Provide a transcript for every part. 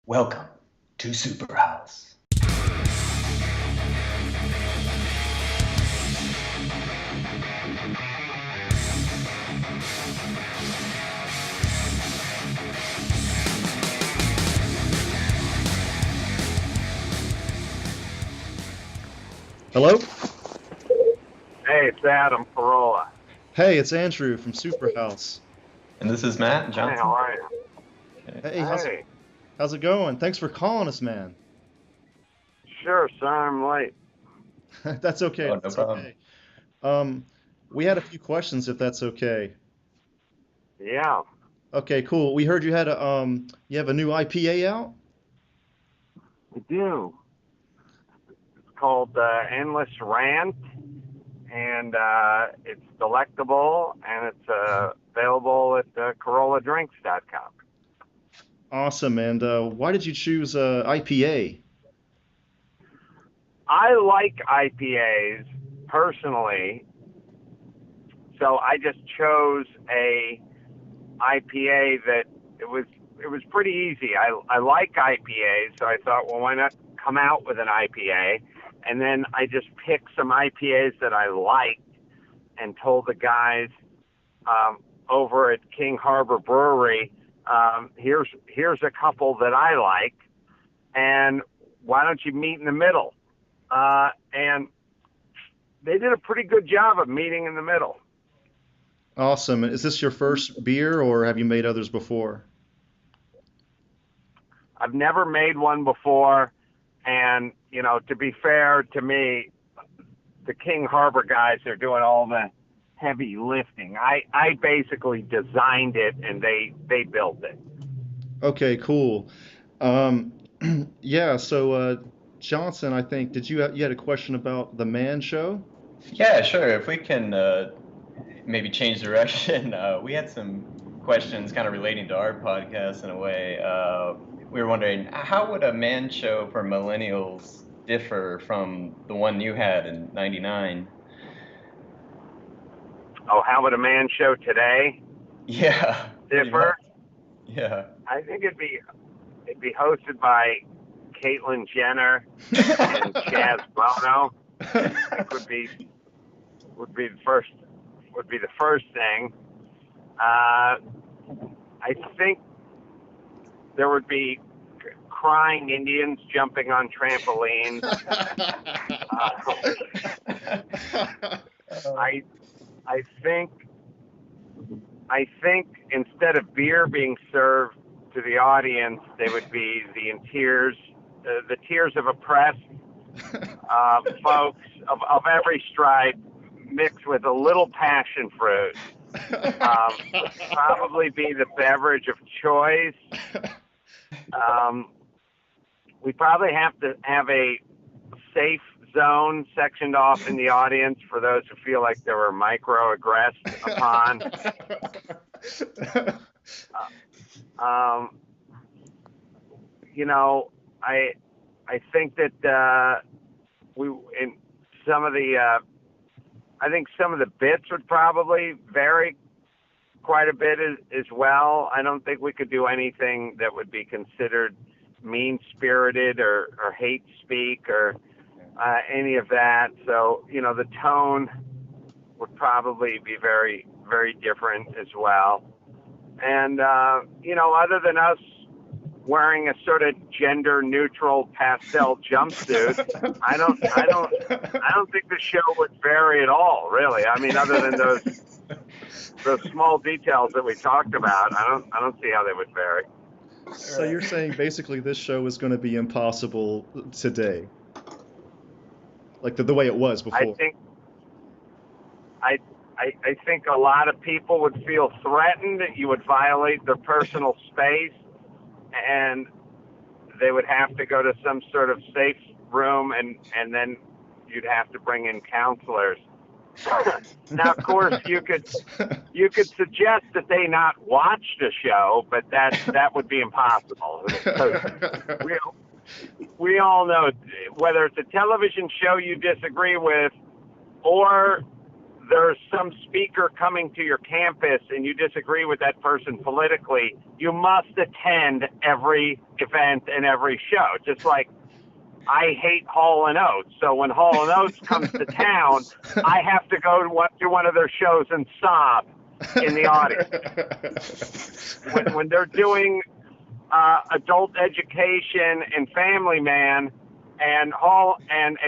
Welcome to SuperHouse. Hello? Hey, it's Adam Carolla. Hey, it's Andrew from SuperHouse. And this is Matt Johnson. Hey, how are you? Hey, Hey, how's it going? Thanks for calling us, man. sure, sorry I'm late. That's okay. Oh, no That's problem. okay. We had a few questions, if that's okay. Yeah, Okay, cool. We heard you had you have a new IPA out? I do. It's called Endless Rant, and it's delectable, and it's available at CarollaDrinks.com. Awesome. And why did you choose IPA? I like IPAs personally, so I just chose a IPA that it was pretty easy. I like IPAs, so I thought, well, why not come out with an IPA? And then I just picked some IPAs that I liked and told the guys over at King Harbor Brewery, here's a couple that I like, and why don't you meet in the middle? And they did a pretty good job of meeting in the middle. Awesome. Is this your first beer, or have you made others before? I've never made one before, and to be fair to me, the King Harbor guys are doing all the heavy lifting. I basically designed it, and they built it. Okay, cool. Um, yeah, so Johnson, I think, you had a question about the Man Show? Yeah, sure. If we can maybe change direction, we had some questions kind of relating to our podcast in a way. We were wondering, how would a man show for millennials differ from the one you had in '99? Oh, how would a man show today Yeah, pretty differ? much. Yeah. I think it'd be hosted by Caitlyn Jenner and Chaz Bono. Would be the first thing. I think there would be crying Indians jumping on trampolines. I think instead of beer being served to the audience, they would be the tears of oppressed folks of every stripe, mixed with a little passion fruit. Would probably be the beverage of choice. We probably have to have a safe zone sectioned off in the audience for those who feel like they were microaggressed upon. I think that I think some of the bits would probably vary quite a bit as well. I don't think we could do anything that would be considered mean-spirited or hate speak or any of that. So, the tone would probably be very, very different as well. And, other than us wearing a sort of gender-neutral pastel jumpsuit, I don't think the show would vary at all, really. I mean, other than those small details that we talked about, I don't see how they would vary. So you're saying basically this show is going to be impossible today, like the way it was before. I think a lot of people would feel threatened that you would violate their personal space, and they would have to go to some sort of safe room, and then you'd have to bring in counselors. Now, of course, you could suggest that they not watch the show, but that would be impossible. We all know, whether it's a television show you disagree with or there's some speaker coming to your campus and you disagree with that person politically, you must attend every event and every show. Just like I hate Hall & Oates, so when Hall & Oates comes to town, I have to go to one of their shows and sob in the audience. When they're doing Adult Education and Family Man and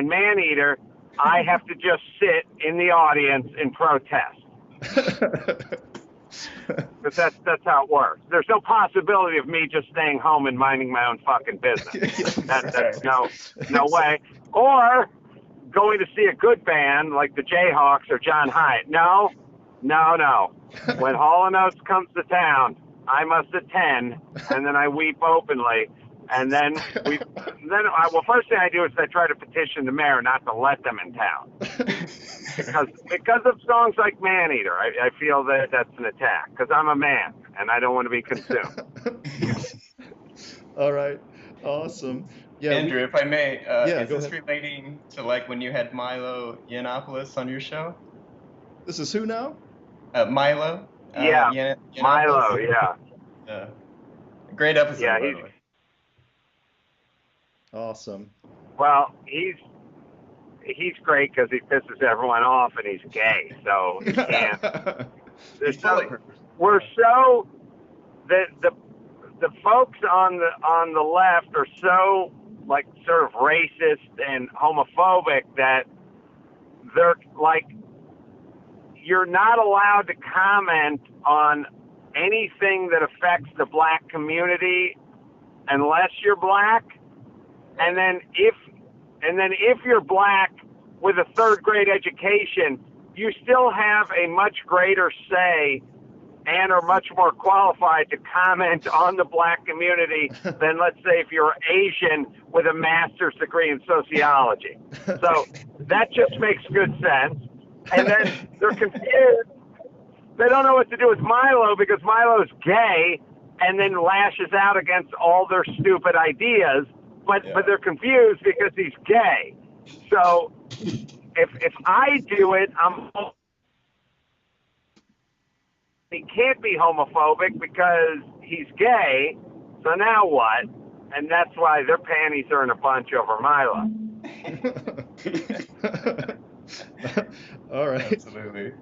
Maneater, I have to just sit in the audience and protest. Because that's how it works. There's no possibility of me just staying home and minding my own fucking business. That's no way. Or going to see a good band like the Jayhawks or John Hyatt. No. When Hall & Oates comes to town, I must attend, and then I weep openly. And then first thing I do is I try to petition the mayor not to let them in town. Because of songs like Maneater, I feel that that's an attack. Because I'm a man, and I don't want to be consumed. All right. Awesome. Yeah, Andrew, if I may, is this ahead. relating to like when you had Milo Yiannopoulos on your show? This is who now? Milo. Yeah, Milo, yeah. Great episode, Yeah, by the way. Awesome. Well, he's great because he pisses everyone off and he's gay, so he can't. We're so the folks on the left are so like sort of racist and homophobic that they're like, you're not allowed to comment on anything that affects the black community unless you're black. And then if you're black with a third grade education, you still have a much greater say and are much more qualified to comment on the black community than, let's say, if you're Asian with a master's degree in sociology. So that just makes good sense. And then they're confused. They don't know what to do with Milo because Milo's gay and then lashes out against all their stupid ideas. But they're confused because he's gay. So if I do it, he can't be homophobic because he's gay. So now what? And that's why their panties are in a bunch over Milo. All right. Absolutely.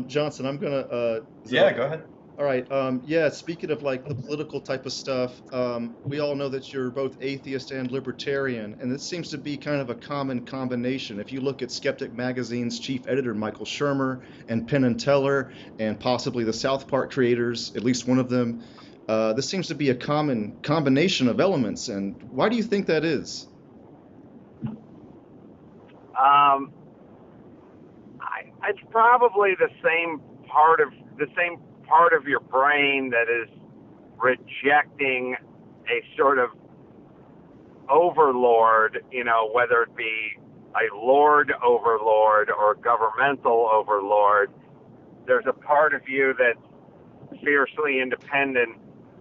Johnson, I'm gonna. Go ahead. All right. Speaking of like the political type of stuff, we all know that you're both atheist and libertarian, and this seems to be kind of a common combination. If you look at Skeptic Magazine's chief editor, Michael Shermer, and Penn and Teller, and possibly the South Park creators, at least one of them, this seems to be a common combination of elements. And why do you think that is? It's probably the same part of your brain that is rejecting a sort of overlord, whether it be a lord overlord or governmental overlord. There's a part of you that's fiercely independent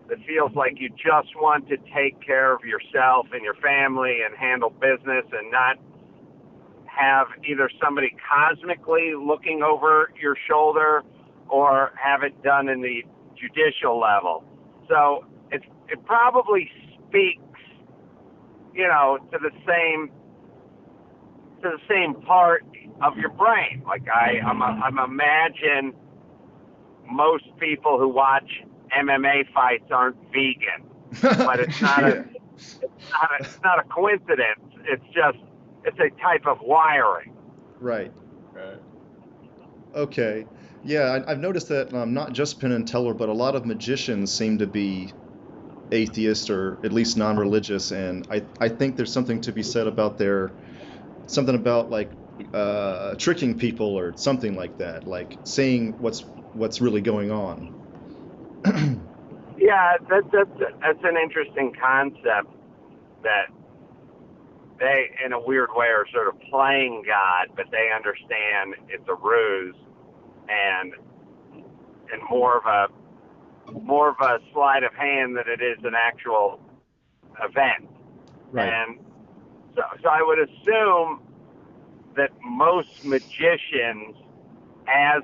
that feels like you just want to take care of yourself and your family and handle business and not have either somebody cosmically looking over your shoulder or have it done in the judicial level. So it probably speaks, to the same part of your brain. Like I'm imagine most people who watch MMA fights aren't vegan, but it's not a coincidence. It's a type of wiring. Right. Okay. Yeah, I've noticed that not just Penn and Teller, but a lot of magicians seem to be atheist or at least non-religious, and I think there's something to be said about something about like tricking people or something like that, like saying what's really going on. Yeah, that's an interesting concept that they, in a weird way, are sort of playing God, but they understand it's a ruse and more of a sleight of hand than it is an actual event. Right. And so I would assume that most magicians as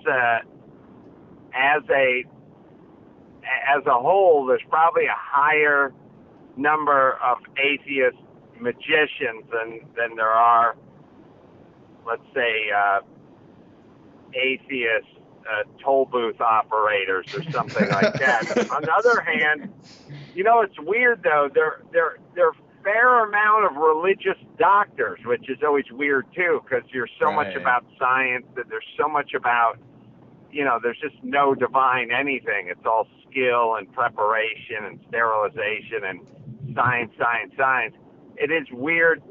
a whole, there's probably a higher number of atheist magicians than there are, let's say, atheist toll booth operators or something like that. On the other hand, it's weird though. There are fair amount of religious doctors, which is always weird too, because you're so much about science that there's so much about, there's just no divine anything. It's all skill and preparation and sterilization and science. It is weird.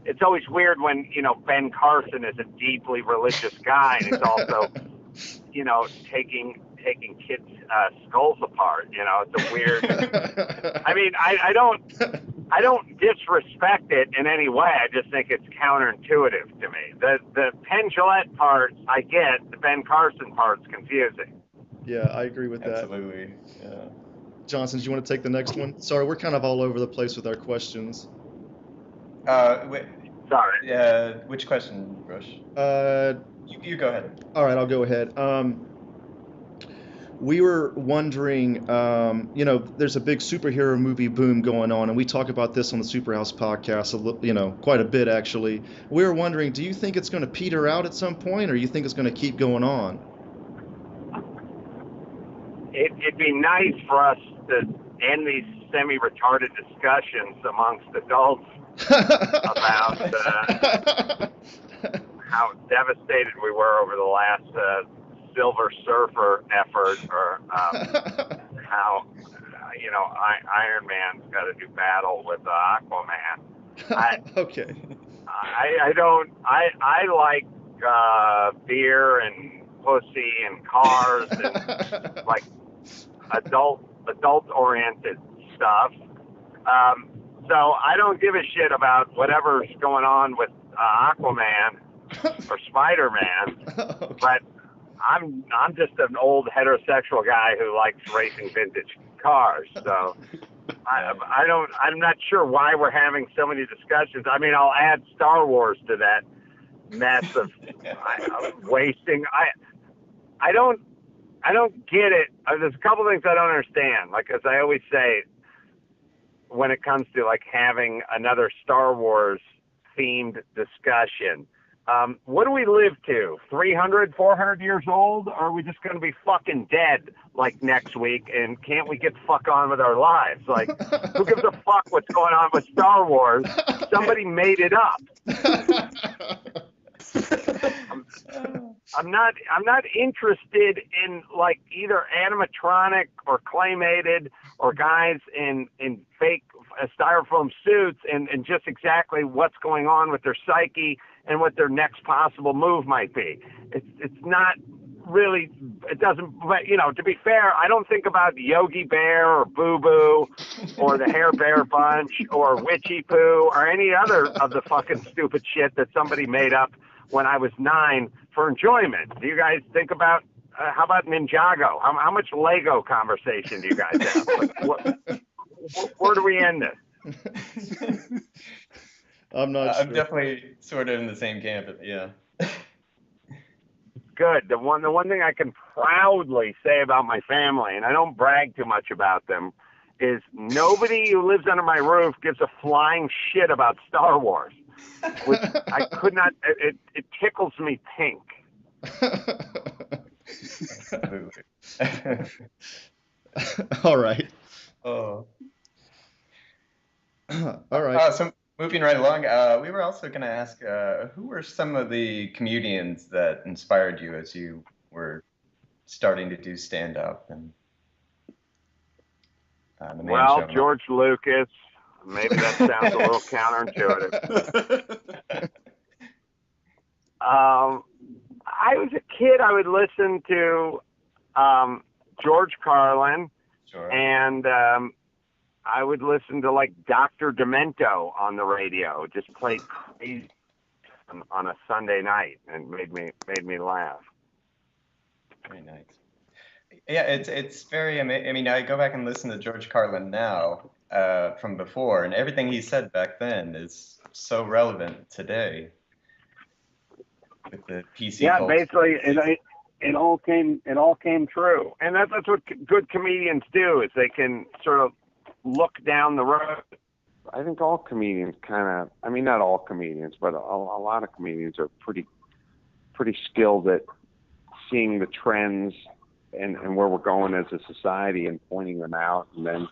It's always weird when, Ben Carson is a deeply religious guy and he's also, taking kids' skulls apart. It's a weird. I mean, I don't disrespect it in any way. I just think it's counterintuitive to me. The Penn Jillette part I get. The Ben Carson part's confusing. Yeah, I agree with that. Absolutely. Yeah. Johnson, do you want to take the next one? Sorry, we're kind of all over the place with our questions. Sorry. Which question, Rush? You go ahead. All right, I'll go ahead. We were wondering, there's a big superhero movie boom going on, and we talk about this on the Superhouse podcast, quite a bit actually. We were wondering, do you think it's going to peter out at some point, or you think it's going to keep going on? It'd be nice for us to end these semi-retarded discussions amongst adults about how devastated we were over the last Silver Surfer effort, or how Iron Man's got to do battle with Aquaman. Okay. I like beer and pussy and cars and like adult oriented stuff. So I don't give a shit about whatever's going on with Aquaman or Spider-Man, Okay. but I'm just an old heterosexual guy who likes racing vintage cars. So I'm not sure why we're having so many discussions. I mean, I'll add Star Wars to that mess of wasting. I don't get it. There's a couple things I don't understand. Like, as I always say, when it comes to like having another Star Wars themed discussion, what do we live to? 300, 400 years old? Or are we just going to be fucking dead like next week? And can't we get the fuck on with our lives? Like, who gives a fuck what's going on with Star Wars? Somebody made it up. I'm not interested in like either animatronic or claymated or guys in fake styrofoam suits and just exactly what's going on with their psyche and what their next possible move might be. It's not really, it doesn't, but to be fair, I don't think about Yogi Bear or Boo Boo or the Hair Bear Bunch or Witchy Poo or any other of the fucking stupid shit that somebody made up when I was 9 for enjoyment. Do you guys think about, how about Ninjago? How much Lego conversation do you guys have? Where do we end this? I'm not sure. I'm definitely sort of in the same camp, yeah. Good. The one thing I can proudly say about my family, and I don't brag too much about them, is nobody who lives under my roof gives a flying shit about Star Wars, which I could not, it tickles me pink. All right. Oh. All right. So moving right along, we were also going to ask, who were some of the comedians that inspired you as you were starting to do stand-up? And well, show? George Lucas. Maybe that sounds a little counterintuitive. I was a kid. I would listen to George Carlin, sure. And I would listen to like Dr. Demento on the radio. Just played crazy on a Sunday night and made me laugh. Very nice. Yeah, it's very amazing. I mean, I go back and listen to George Carlin now from before, and everything he said back then is so relevant today. with the PC Yeah, cult. basically, it all came true, and that's what good comedians do, is they can sort of look down the road. I think all comedians not all comedians, but a lot of comedians are pretty skilled at seeing the trends and where we're going as a society and pointing them out. And then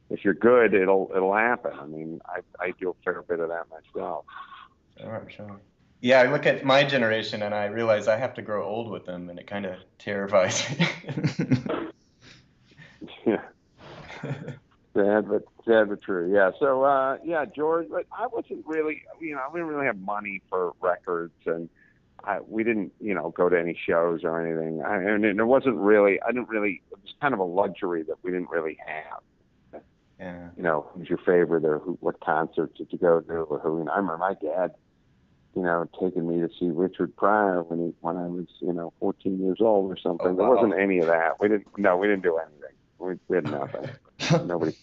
if you're good, it'll happen. I mean, I do a fair bit of that myself. Sure. Yeah, I look at my generation and I realize I have to grow old with them, and it kind of terrifies me. Yeah. Sad but true. Yeah. So, George, but I wasn't really, we didn't really have money for records, and we didn't, go to any shows or anything. And it wasn't really, it was kind of a luxury that we didn't really have. Yeah. Who's your favorite, or what concerts did you go to, or who? I remember my dad, taking me to see Richard Pryor when I was, 14 years old or something. Oh, wow. There wasn't any of that. We didn't do anything. We had nothing. Nobody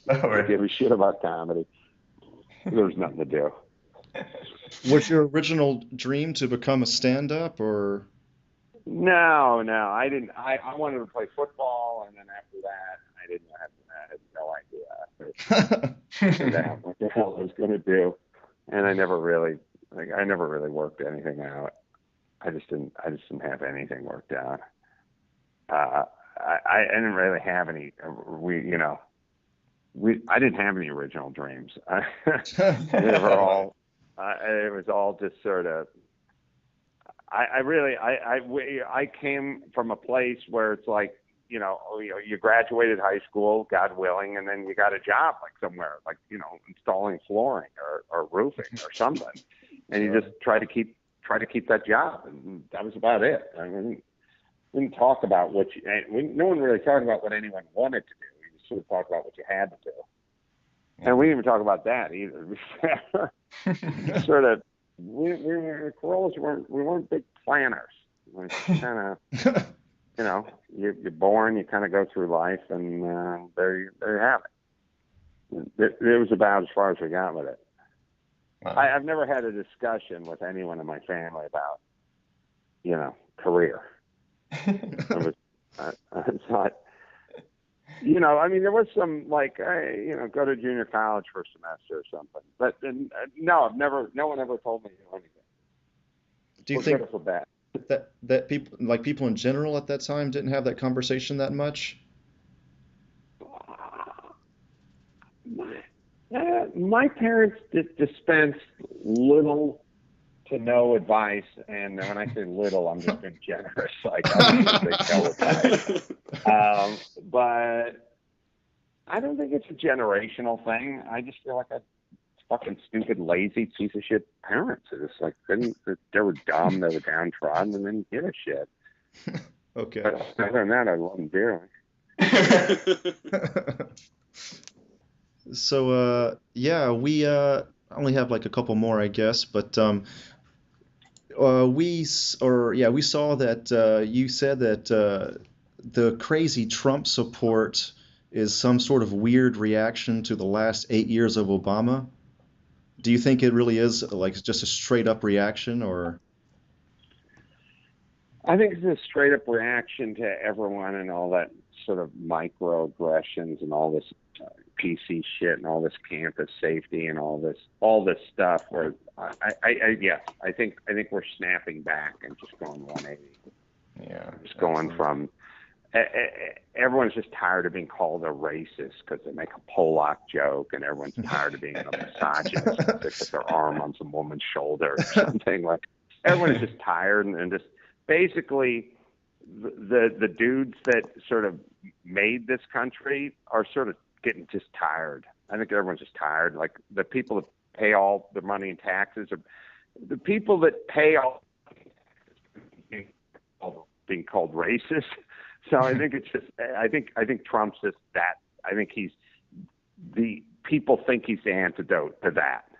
gave a shit about comedy. There was nothing to do. Was your original dream to become a stand-up, or? No, I didn't. I wanted to play football, and then after that, I had no idea what the hell I was going to do, and I never really worked anything out. I just didn't have anything worked out. I didn't really have any. I didn't have any original dreams. They were all. It was all just sort of. I came from a place where it's like, you graduated high school, God willing, and then you got a job like somewhere, like, installing flooring or roofing or something, and you just try to keep that job, and that was about it. I mean, we didn't talk about no one really talked about what anyone wanted to do. You just sort of talked about what you had to do, and we didn't even talk about that either. Sort of. We Carollas weren't big planners. We kind of, you're born, you kind of go through life, and there you have it. It was about as far as we got with it. Wow. I've never had a discussion with anyone in my family about, career. It's not. There was some, like, go to junior college for a semester or something. But no one ever told me to do anything. Do you think that people in general at that time didn't have that conversation that much? My parents dispensed little to no advice, and when I say little, I'm just being generous. Like, I don't think no advice. But I don't think it's a generational thing. I just feel like fucking stupid, lazy piece of shit parents. It's just like they were dumb, they were downtrodden, and didn't give a shit. Okay. But other than that, I love them dearly. So we only have like a couple more, I guess, but we saw that you said that the crazy Trump support is some sort of weird reaction to the last 8 years of Obama. Do you think it really is like just a straight up reaction, or? I think it's a straight up reaction to everyone and all that sort of microaggressions and all this PC shit and all this campus safety and all this stuff. Where I think we're snapping back and just going 180. Yeah, just going from. Everyone's just tired of being called a racist because they make a Polak joke, and everyone's tired of being a misogynist because they put their arm on some woman's shoulder or something. Like, everyone is just tired, and just basically the dudes that sort of made this country are sort of getting just tired. I think everyone's just tired. Like, the people that pay all the money in taxes, or the people that pay all being called racist. So I think it's just. I think Trump's just that. I think people think he's the antidote to that.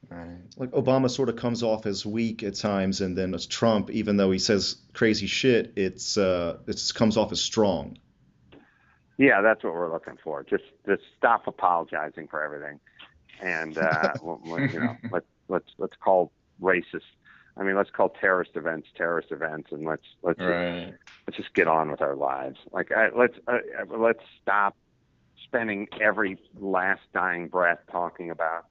Right. Like, Obama sort of comes off as weak at times, and then as Trump, even though he says crazy shit, it comes off as strong. Yeah, that's what we're looking for. Just stop apologizing for everything, and let's call racist I mean, let's call terrorist events, and let's just get on with our lives. Like, let's stop spending every last dying breath talking about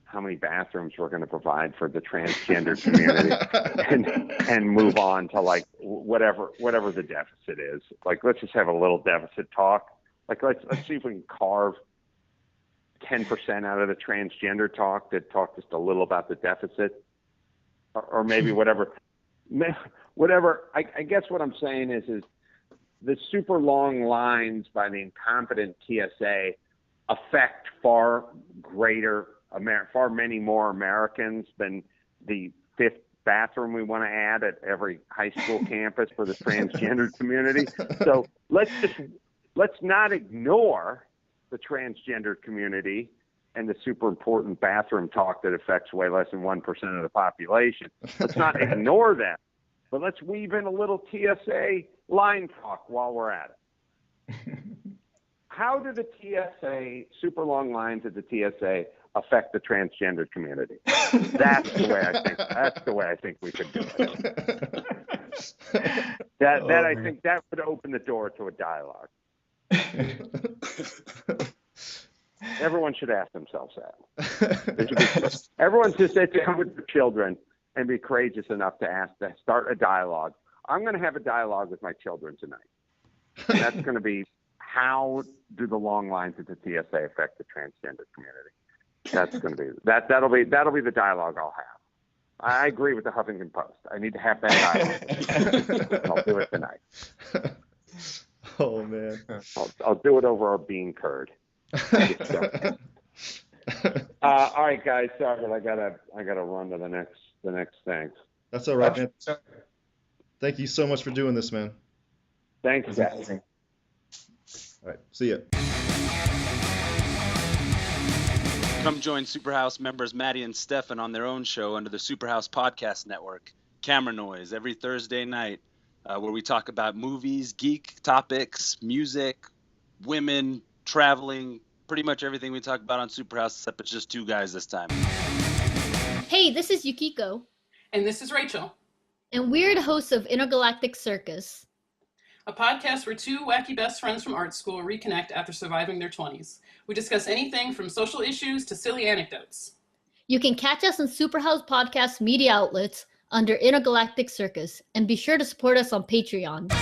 how many bathrooms we're going to provide for the transgender community, and move on to like whatever the deficit is. Like, let's just have a little deficit talk. Like, let's see if we can carve 10% out of the transgender talk to talk just a little about the deficit, or maybe whatever. I guess what I'm saying is the super long lines by the incompetent TSA affect far many more Americans than the fifth bathroom we want to add at every high school campus for the transgender community. So let's not ignore the transgender community and the super important bathroom talk that affects way less than 1% of the population. Let's not ignore them, but let's weave in a little TSA line talk while we're at it. How do the TSA, super long lines at the TSA, affect the transgender community? That's the way I think we could do it. I think that would open the door to a dialogue. Everyone should ask themselves that. Everyone should sit down with their children and be courageous enough to start a dialogue. I'm going to have a dialogue with my children tonight. And that's going to be, how do the long lines at the TSA affect the transgender community? That's going to be that'll be the dialogue I'll have. I agree with the Huffington Post. I need to have that dialogue. I'll do it tonight. Oh man. I'll do it over our bean curd. All right, guys. Sorry, but I gotta run to the next thing. That's all right, man. Thank you so much for doing this, man. Thanks, guys. All right, see ya. Come join Superhouse members Maddie and Stefan on their own show under the Superhouse Podcast Network, Camera Noise, every Thursday night, where we talk about movies, geek topics, music, women, traveling, pretty much everything we talk about on Superhouse, except it's just two guys this time. Hey, this is Yukiko. And this is Rachel. And we're the hosts of Intergalactic Circus, a podcast where two wacky best friends from art school reconnect after surviving their 20s. We discuss anything from social issues to silly anecdotes. You can catch us on SuperHousePodcast media outlets under Intergalactic Circus, and be sure to support us on Patreon.